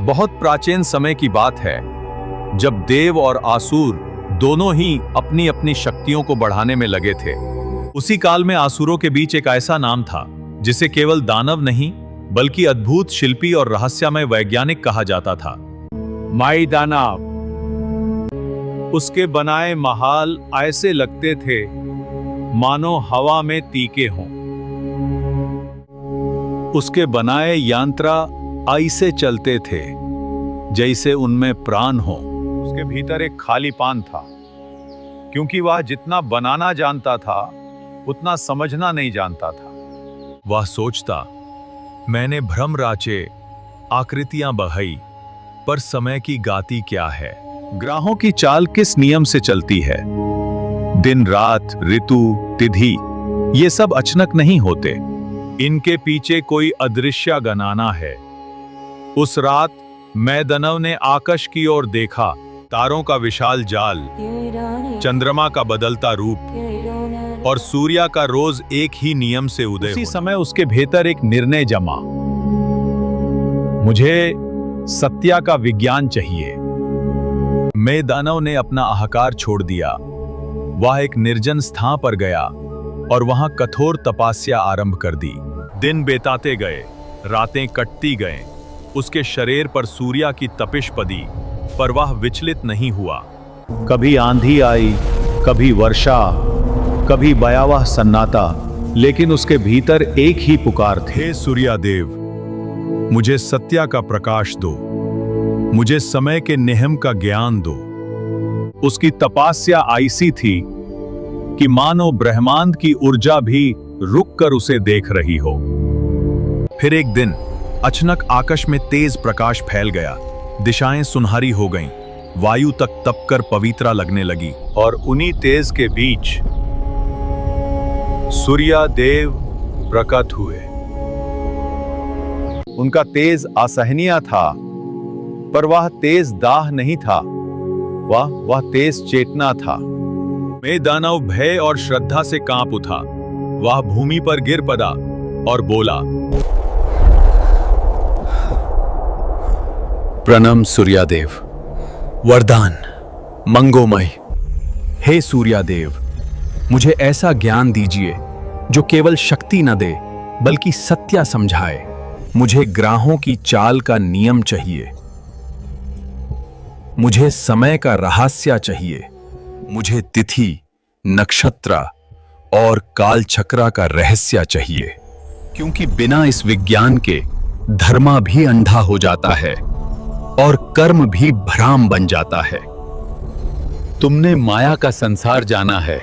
बहुत प्राचीन समय की बात है, जब देव और आसुर दोनों ही अपनी अपनी शक्तियों को बढ़ाने में लगे थे। उसी काल में आसुरों के बीच एक ऐसा नाम था जिसे केवल दानव नहीं बल्कि अद्भुत शिल्पी और रहस्यमय वैज्ञानिक कहा जाता था, माई दानव। उसके बनाए महाल ऐसे लगते थे मानो हवा में तीखे हों। उसके बनाए यंत्र ऐसे चलते थे जैसे उनमें प्राण हो। उसके भीतर एक खालीपन था, क्योंकि वह जितना बनाना जानता था उतना समझना नहीं जानता था। वह सोचता, मैंने भ्रम राचे, आकृतियां बहाई, पर समय की गाती क्या है? ग्रहों की चाल किस नियम से चलती है? दिन रात, ऋतु, तिथि, ये सब अचानक नहीं होते। इनके पीछे कोई अदृश्य गणना है। उस रात मैदानव ने आकाश की ओर देखा, तारों का विशाल जाल, चंद्रमा का बदलता रूप और सूर्य का रोज एक ही नियम से उदय। उसी समय उसके भीतर एक निर्णय जमा, मुझे सत्य का विज्ञान चाहिए। मैदानव ने अपना अहंकार छोड़ दिया। वह एक निर्जन स्थान पर गया और वहां कठोर तपस्या आरंभ कर दी। दिन बेताते गए, रातें कटती गए। उसके शरीर पर सूर्य की तपिश पड़ी, पर वह विचलित नहीं हुआ। कभी आंधी आई, कभी वर्षा, कभी भयावह सन्नाटा, लेकिन उसके भीतर एक ही पुकार थी, हे सूर्यदेव, मुझे सत्य का प्रकाश दो, मुझे समय के नियम का ज्ञान दो। उसकी तपस्या ऐसी थी कि मानो ब्रह्मांड की ऊर्जा भी रुककर उसे देख रही हो। फिर एक दिन अचानक आकाश में तेज प्रकाश फैल गया। दिशाएं सुनहरी हो गईं, वायु तक तपकर पवित्र लगने लगी, और उन्हीं तेज के बीच सूर्यदेव प्रकट हुए। उनका तेज असहनीय था, पर वह तेज दाह नहीं था, वह तेज चेतना था। मैदानव भय और श्रद्धा से कांप उठा। वह भूमि पर गिर पड़ा और बोला, प्रणाम सूर्यदेव, वरदान मंगोमय। हे सूर्यदेव, मुझे ऐसा ज्ञान दीजिए जो केवल शक्ति न दे बल्कि सत्य समझाए। मुझे ग्रहों की चाल का नियम चाहिए, मुझे समय का रहस्य चाहिए, मुझे तिथि, नक्षत्र और काल चक्र का रहस्य चाहिए, क्योंकि बिना इस विज्ञान के धर्म भी अंधा हो जाता है और कर्म भी भ्राम बन जाता है। तुमने माया का संसार जाना है,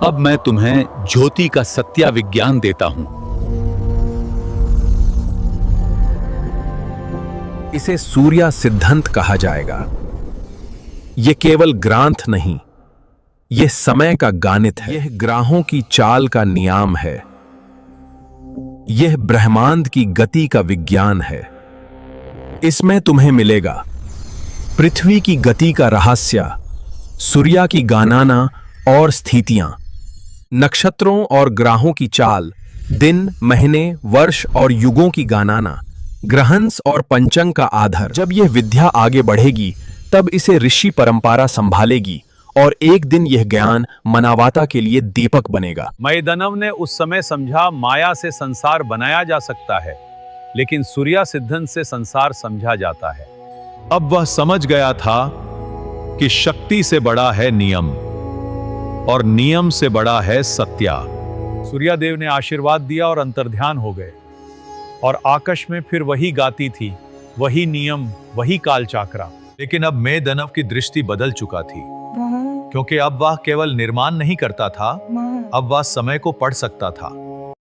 अब मैं तुम्हें ज्योति का सत्य विज्ञान देता हूं। इसे सूर्य सिद्धांत कहा जाएगा। यह केवल ग्रंथ नहीं, यह समय का गणित है। यह ग्रहों की चाल का नियम है। यह ब्रह्मांड की गति का विज्ञान है। इसमें तुम्हें मिलेगा पृथ्वी की गति का रहस्य, सूर्य की गणना और स्थितियां, नक्षत्रों और ग्रहों की चाल, दिन, महीने, वर्ष और युगों की गणना, ग्रहंस और पंचांग का आधार। जब यह विद्या आगे बढ़ेगी तब इसे ऋषि परंपरा संभालेगी और एक दिन यह ज्ञान मानवता के लिए दीपक बनेगा। मैदानव ने उस समय समझा, माया से संसार बनाया जा सकता है, लेकिन सूर्य सिद्धांत से संसार समझा जाता है। अब वह समझ गया था कि शक्ति से बड़ा है नियम और नियम से बड़ा है सत्य। सूर्यदेव ने आशीर्वाद दिया और अंतर्ध्यान हो गए, और आकाश में फिर वही गाती थी, वही नियम, वही काल चक्र। लेकिन अब मैदानव की दृष्टि बदल चुका थी, क्योंकि अब वह केवल निर्माण नहीं करता था, अब वह समय को पढ़ सकता था।